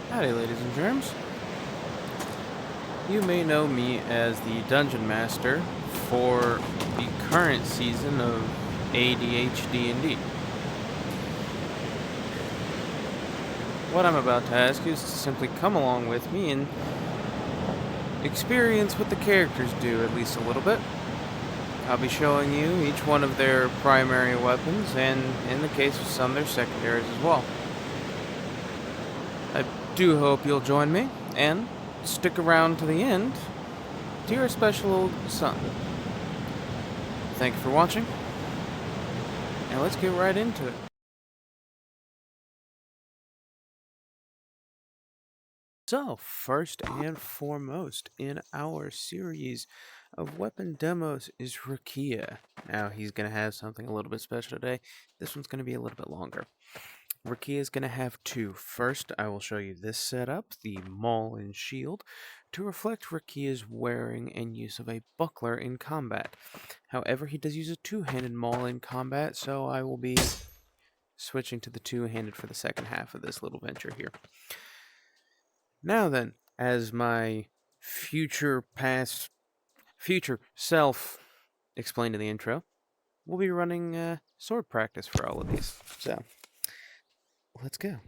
Howdy, ladies and germs. You may know me as the Dungeon Master for the current season of ADHD&D. What I'm about to ask you is to simply come along with me and experience what the characters do, at least a little bit. I'll be showing you each one of their primary weapons, and in the case of some, their secondaries as well. I do hope you'll join me, and stick around to the end to your special old son. Thank you for watching, and let's get right into it. So, first and foremost in our series of weapon demos is Rakia. Now, he's going to have something a little bit special today. This one's going to be a little bit longer. Rakia is going to have two. First, I will show you this setup, the maul and shield, to reflect Rakia's wearing and use of a buckler in combat. However, he does use a two-handed maul in combat, so I will be switching to the two-handed for the second half of this little venture here. Now then, as my future self explained in the intro, we'll be running sword practice for all of these. So, let's go.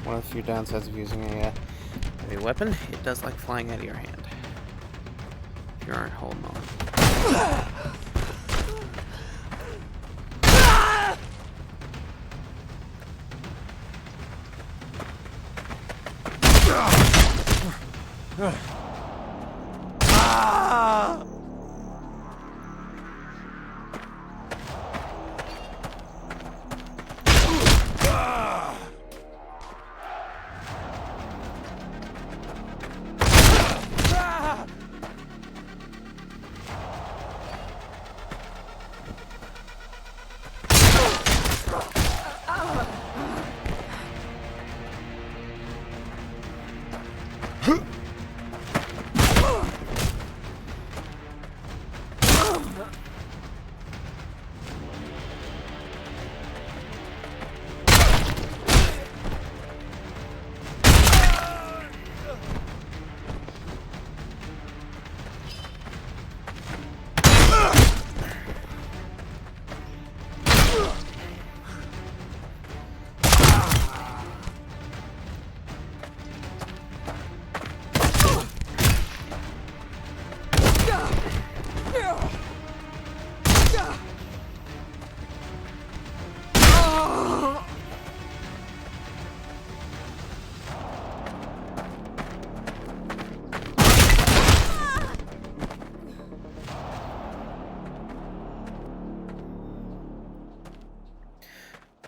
One of the few downsides of using a heavy weapon, it does like flying out of your hand if you aren't holding on.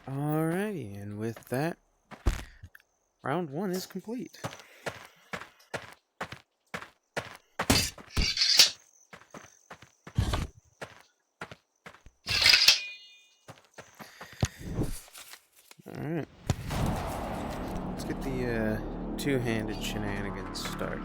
Alrighty, and with that, round 1 is complete. Alright. Let's get the two-handed shenanigans started.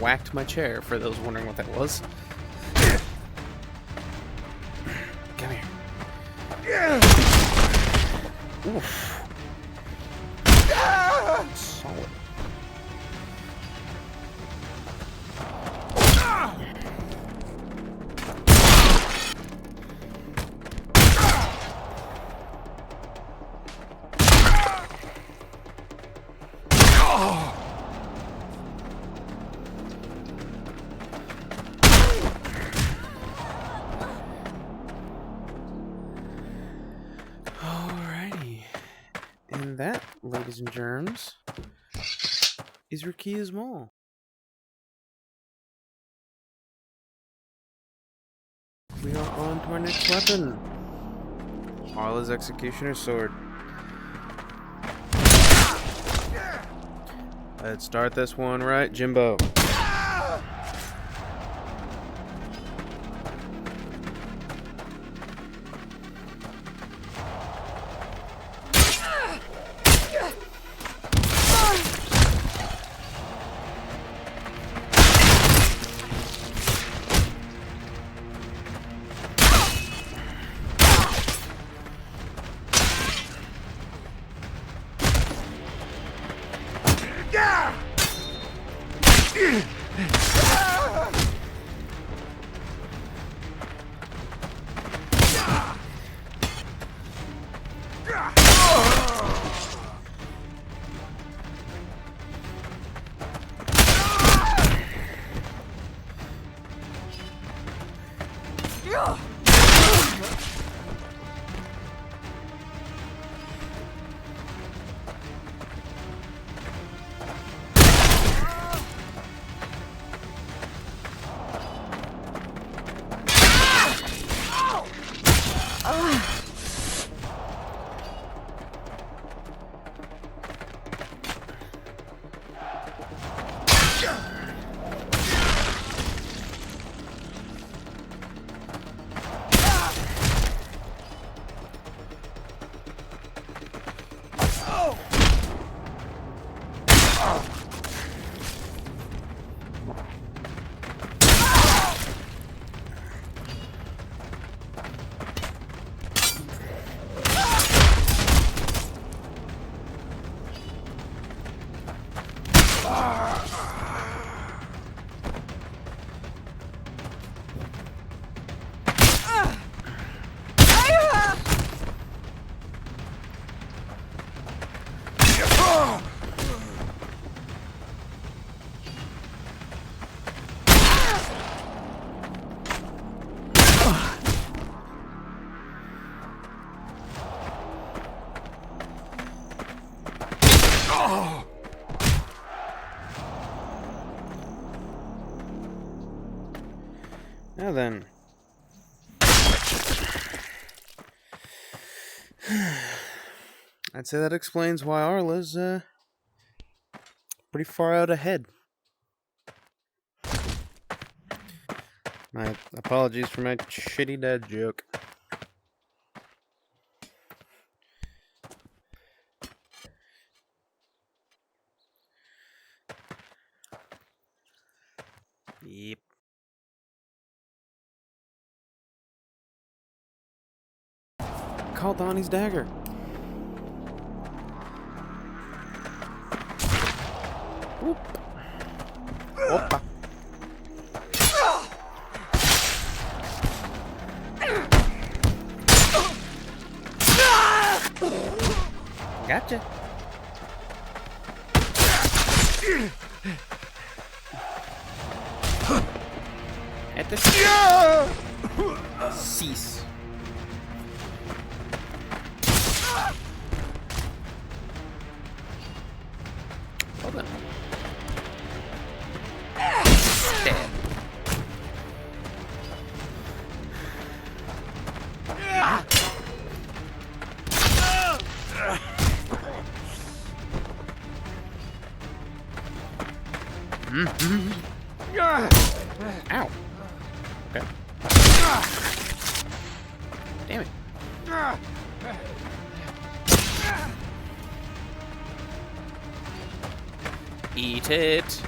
Whacked my chair, for those wondering what that was. Come here. Oof. Solid. And that, ladies and germs, is Rakia's Mall. We are on to our next weapon. Arla's Executioner's Sword. Let's start this one right, Jimbo. Now then. I'd say that explains why Arla's pretty far out ahead. My apologies for my shitty dad joke. Yep. Call Donnie's dagger. Whoop. Whoopa. Gotcha. At the cease. Hold on. Stab. Ow. Okay. Damn it. Eat it.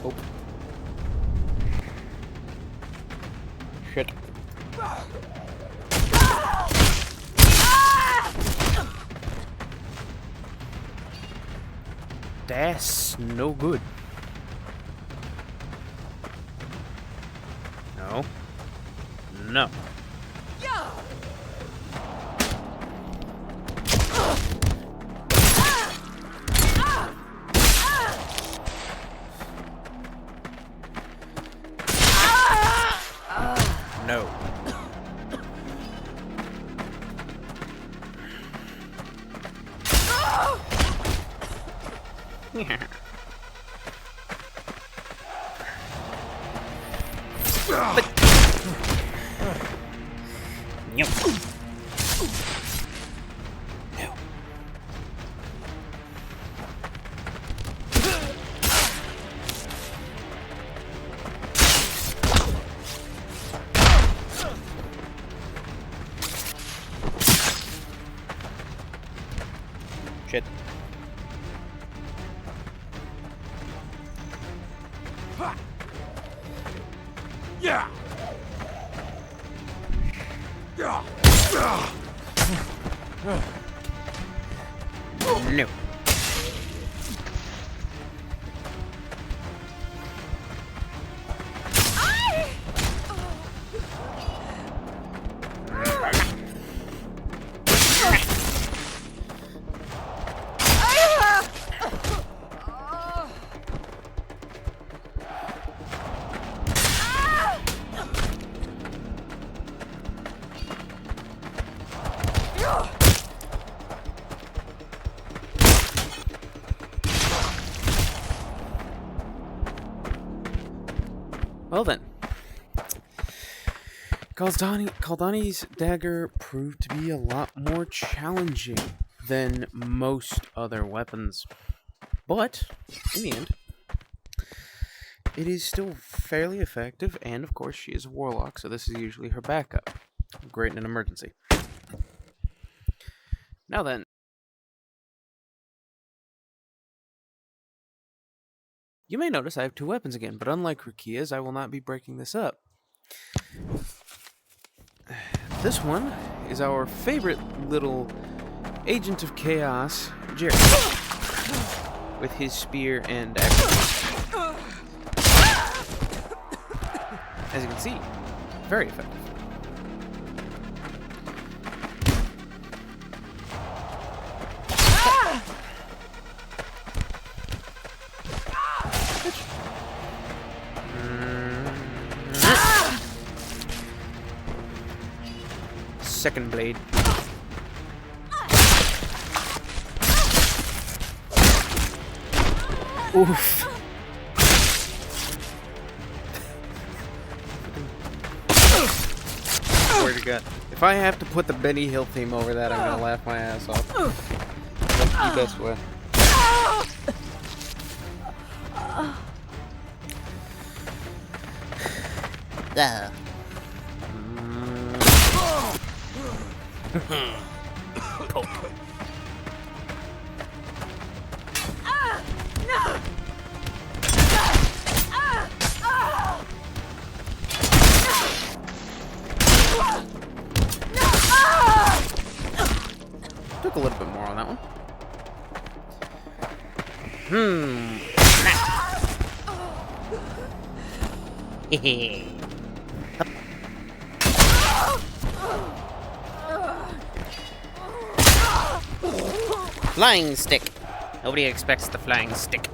Oh. Shit. That's no good. No. No. No. But no. No. No. Well then, Kaldani's dagger proved to be a lot more challenging than most other weapons. But, in the end, it is still fairly effective, and of course she is a warlock, so this is usually her backup. Great in an emergency. Now then, you may notice I have two weapons again, but unlike Rukia's, I will not be breaking this up. This one is our favorite little agent of chaos, Jerry, with his spear and axe. As you can see, very effective. Second blade. Oof. Swear to God. If I have to put the Benny Hill theme over that, I'm gonna laugh my ass off. That's the best way. Took a little bit more on that one. Flying stick. Nobody expects the flying stick.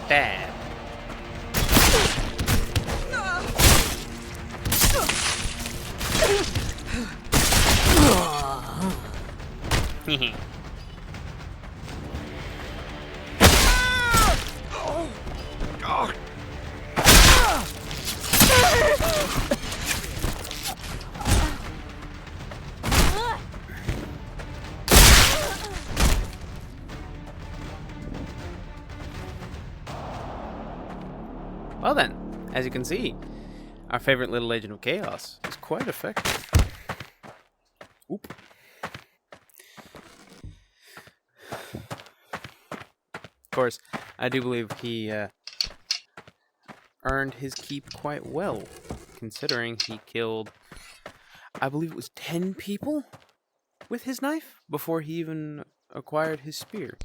Stab. Well then, as you can see, our favorite little agent of chaos is quite effective. Oop. Of course, I do believe he earned his keep quite well, considering he killed, I believe it was 10 people with his knife before he even acquired his spear,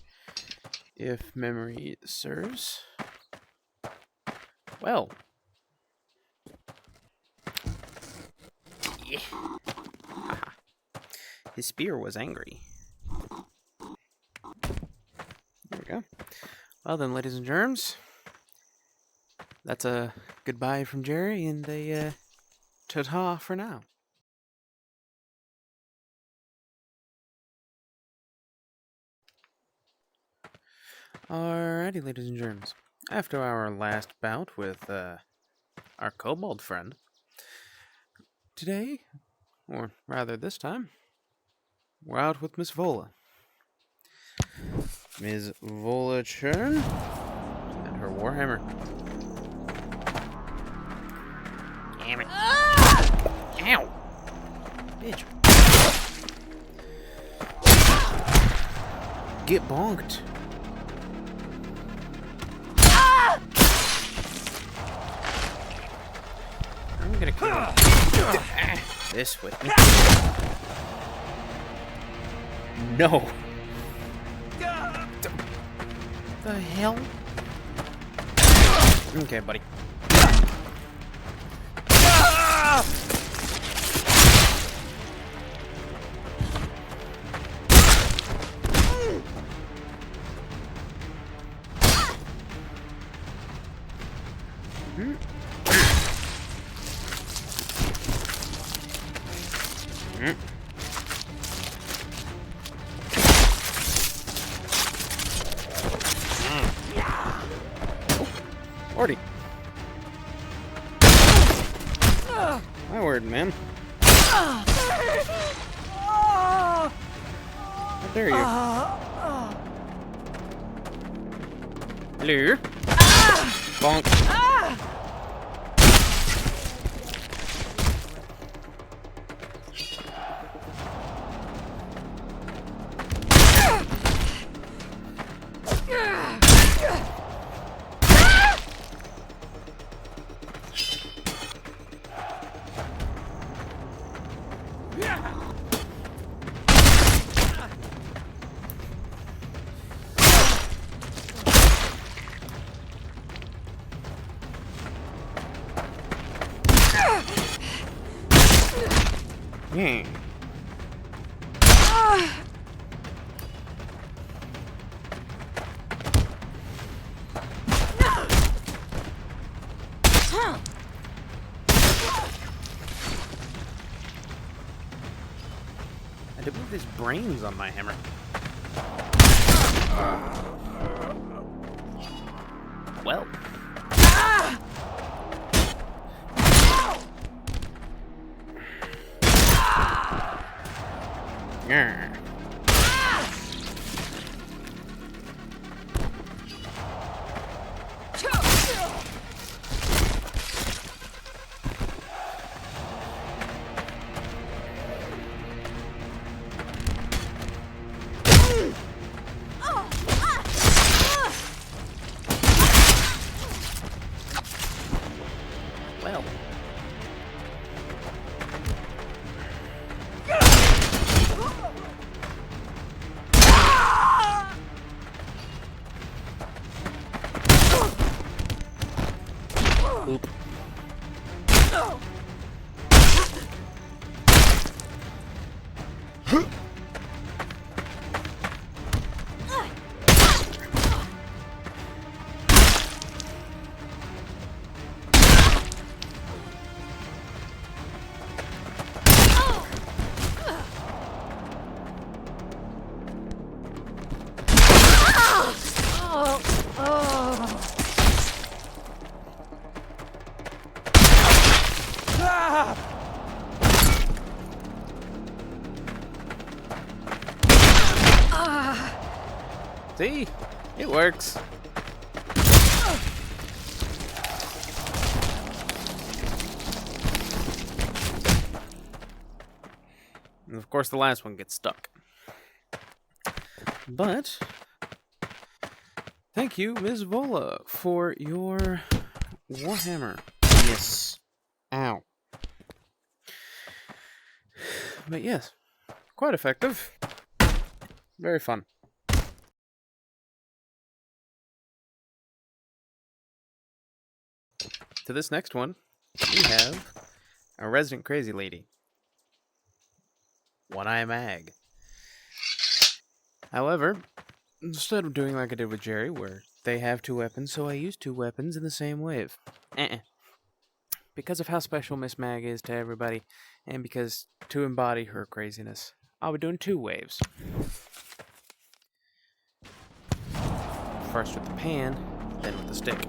if memory serves. Well, yeah. His spear was angry. There we go. Well then, ladies and germs, that's a goodbye from Jerry and a ta-ta for now. Alrighty, ladies and germs. After our last bout with our kobold friend, today, or rather this time, we're out with Miss Vola. Ms. Vola Churn and her warhammer. Damn it. Ow! Bitch. Get bonked. I'm gonna kill this with me. No. The hell? Okay, buddy. Orty. My word, man. How dare you? Hello? Bonk. I had to move his brains on my hammer. Well. Yeah. Well. Oop. See? It works. And of course the last one gets stuck. But thank you, Ms. Vola, for your warhammer. Yes. Ow. But yes, quite effective. Very fun. To this next one, we have a resident crazy lady. one-eye mag. However, instead of doing like I did with Jerry, where they have two weapons, so I use two weapons in the same wave. Because of how special Miss Mag is to everybody, and because to embody her craziness, I'll be doing two waves. First with the pan, then with the stick.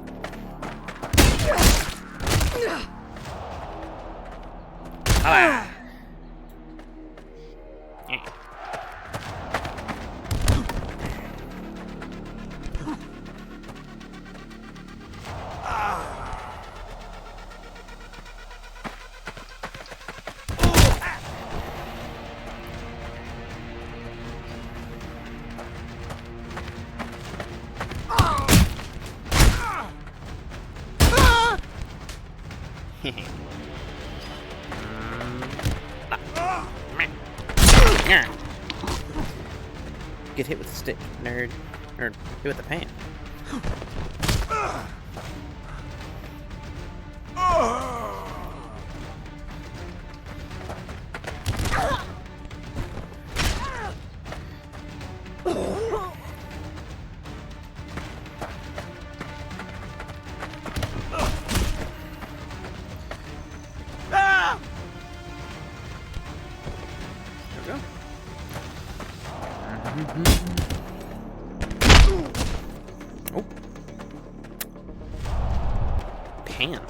Ah! Get hit with the stick, nerd. Or hit with the pan. Oh. Pan.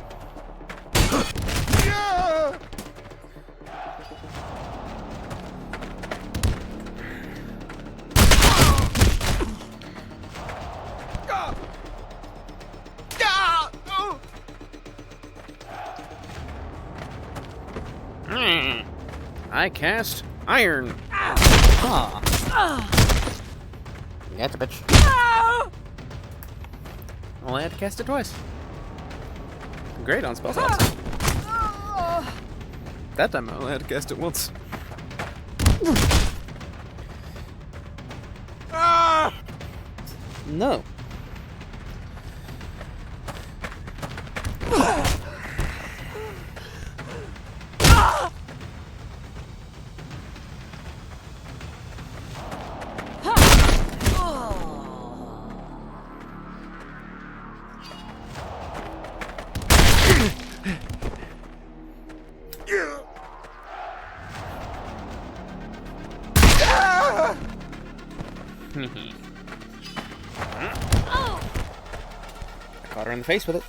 I cast iron. Gotcha, bitch. Well, I had to cast it twice. Great on spell slots. That time I only had to cast it once. No. I caught her in the face with it.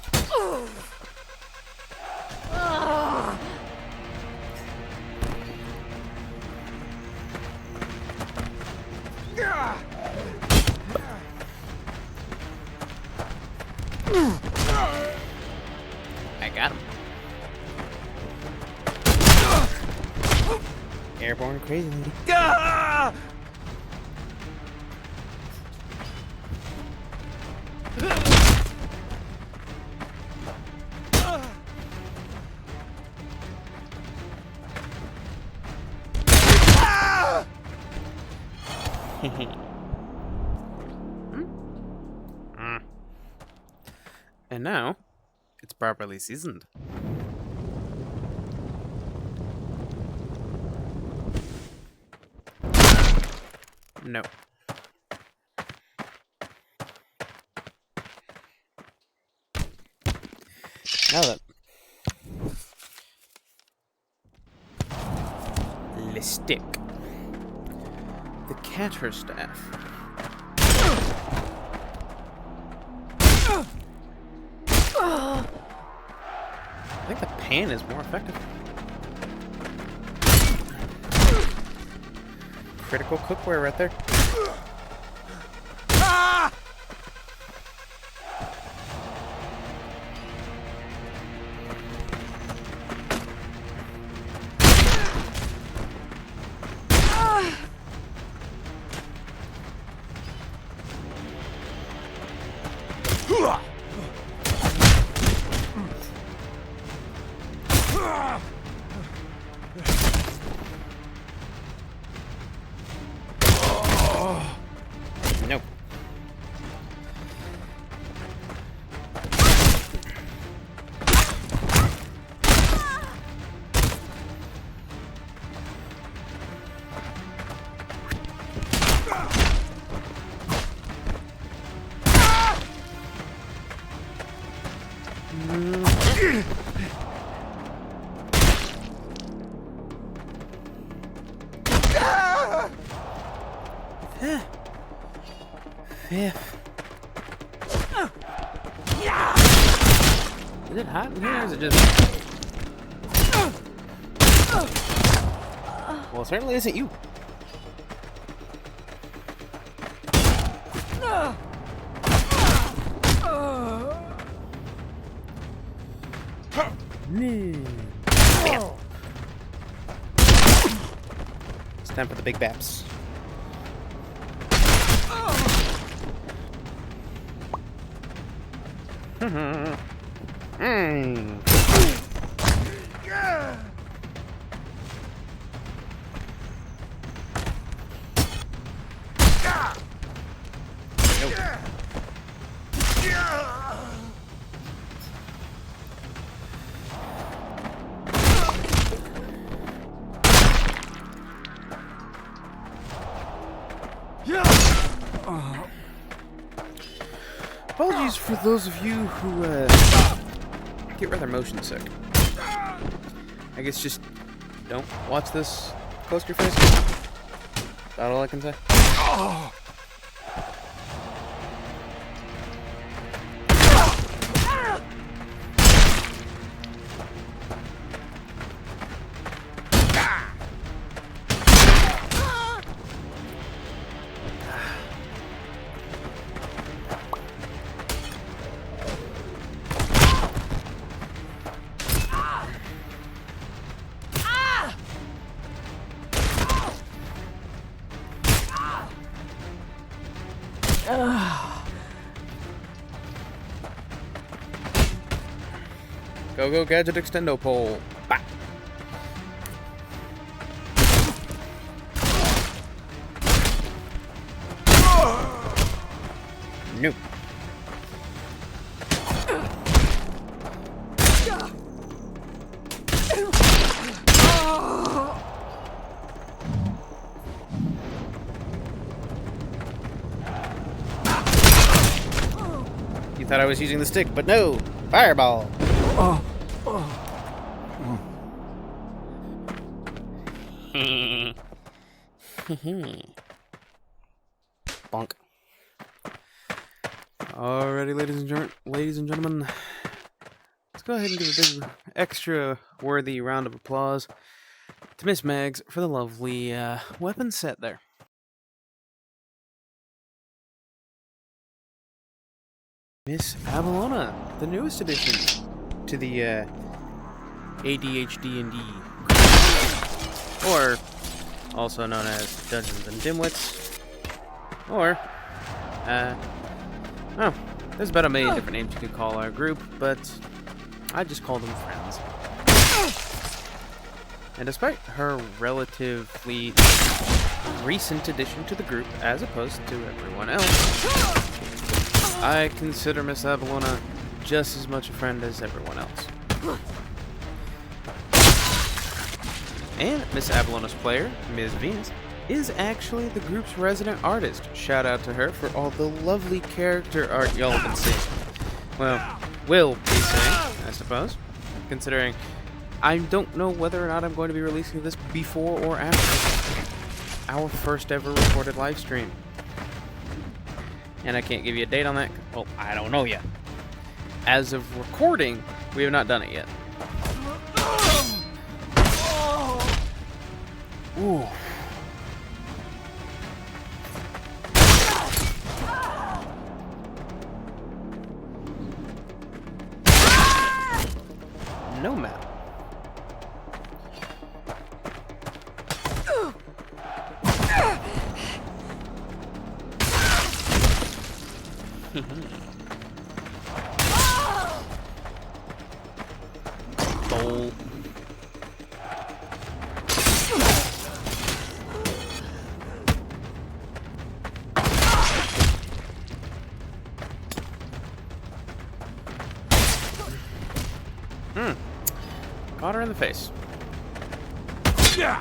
I got him. Airborne crazy lady. And now, it's properly seasoned. No. Now then. Le stick. The catter staff. I think the pan is more effective. Critical cookware right there. Fifth. Is it hot in here, or is it just... Well, it certainly isn't you. It's time for the big baps. Apologies for those of you who get rather motion sick. I guess just don't watch this close to your face. That's all I can say. Go gadget extendo pole. Bah. No. You thought I was using the stick, but no. Fireball. Bonk. Alrighty, ladies and gentlemen, let's go ahead and give a big extra worthy round of applause to Miss Mags for the lovely weapon set there. Miss Avalona, the newest addition to the ADHD&D, or also known as Dungeons and Dimwits, or oh, there's about a million different names you could call our group, but I just call them friends. And despite her relatively recent addition to the group, as opposed to everyone else, I consider Miss Avalona just as much a friend as everyone else. And Miss Avalona's player, Ms. Venus, is actually the group's resident artist. Shout out to her for all the lovely character art y'all have been seeing. Well, will be seeing, I suppose, considering I don't know whether or not I'm going to be releasing this before or after our first ever recorded live stream. And I can't give you a date on that. Well, I don't know yet. As of recording, we have not done it yet. Ooh. No map. Bowl. Caught her in the face. Yeah.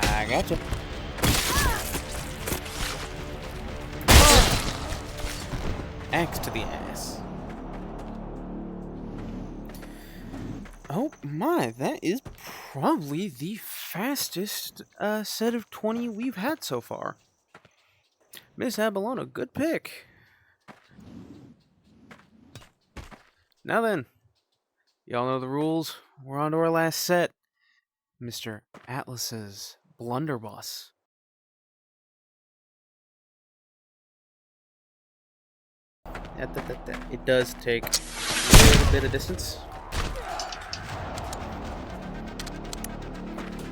I gotcha. Axe to the ass. Oh my, that is probably the fastest set of 20 we've had so far. Miss Abalona, good pick. Now then, y'all know the rules. We're on to our last set. Mr. Atlas's Blunderbuss. It does take a little bit of distance.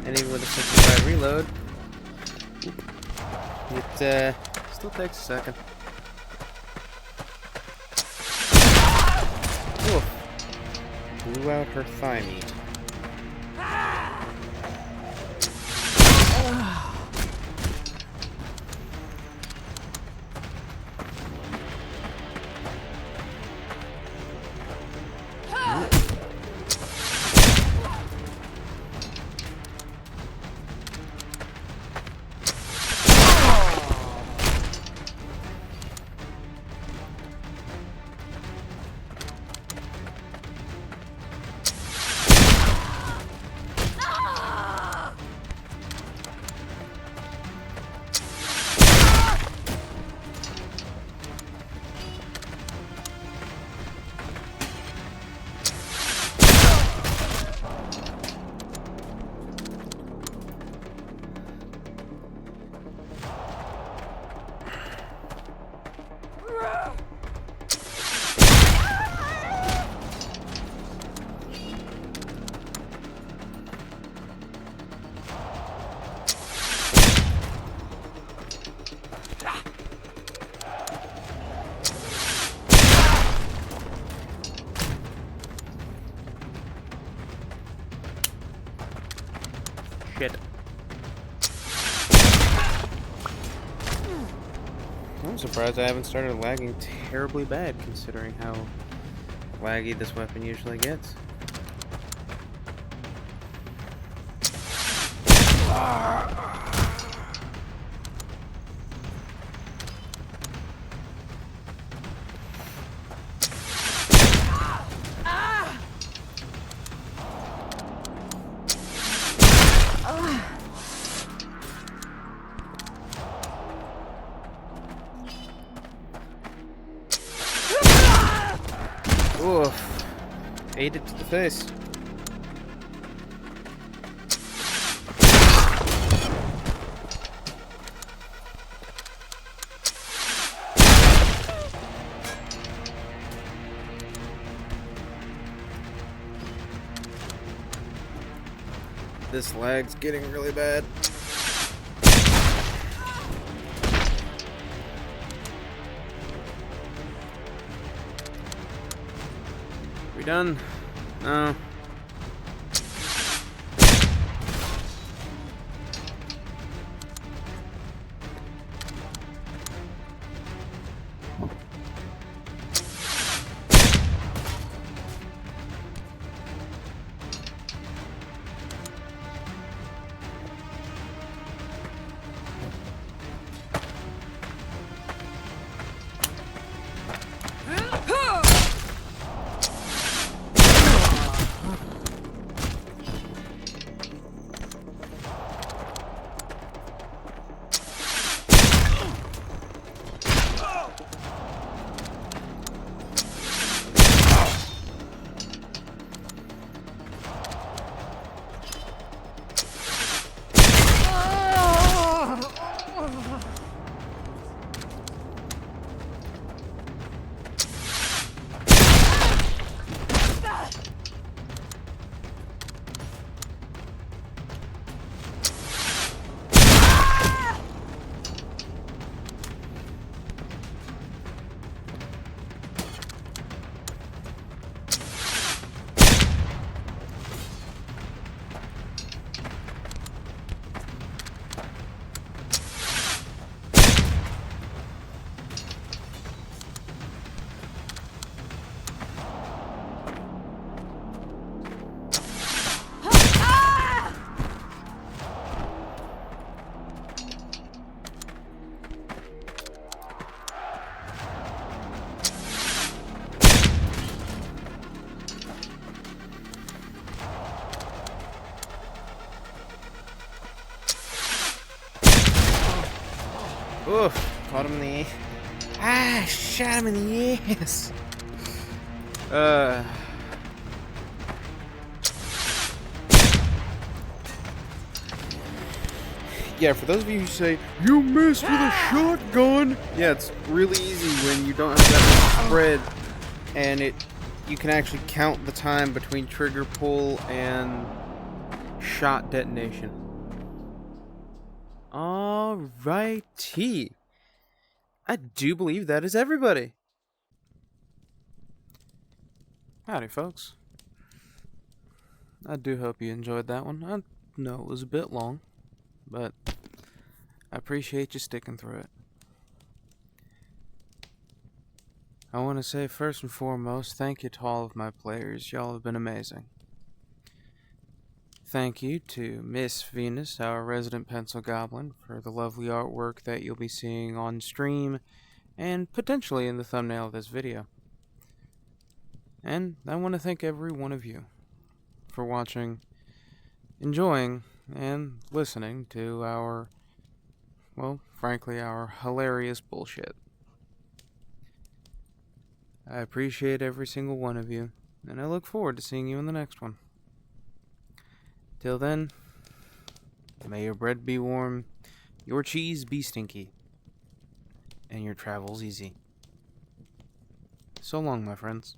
And even with a simplified reload, it still takes a second. Oof. Blew out her thigh meat. Shit. I'm surprised I haven't started lagging terribly bad, considering how laggy this weapon usually gets. Oof. Ate it to the face. This lag's getting really bad. We done? No. Caught him in the... Ah, shot him in the ass. Yeah, for those of you who say, you missed with a shotgun! Yeah, it's really easy when you don't have that much spread, and you can actually count the time between trigger pull and shot detonation. Alrighty. I do believe that is everybody. Howdy, folks. I do hope you enjoyed that one. I know it was a bit long, but I appreciate you sticking through it. I want to say first and foremost, thank you to all of my players. Y'all have been amazing. Thank you to Miss Venus, our resident pencil goblin, for the lovely artwork that you'll be seeing on stream and potentially in the thumbnail of this video. And I want to thank every one of you for watching, enjoying, and listening to our, well, frankly, our hilarious bullshit. I appreciate every single one of you, and I look forward to seeing you in the next one. Till then, may your bread be warm, your cheese be stinky, and your travels easy. So long, my friends.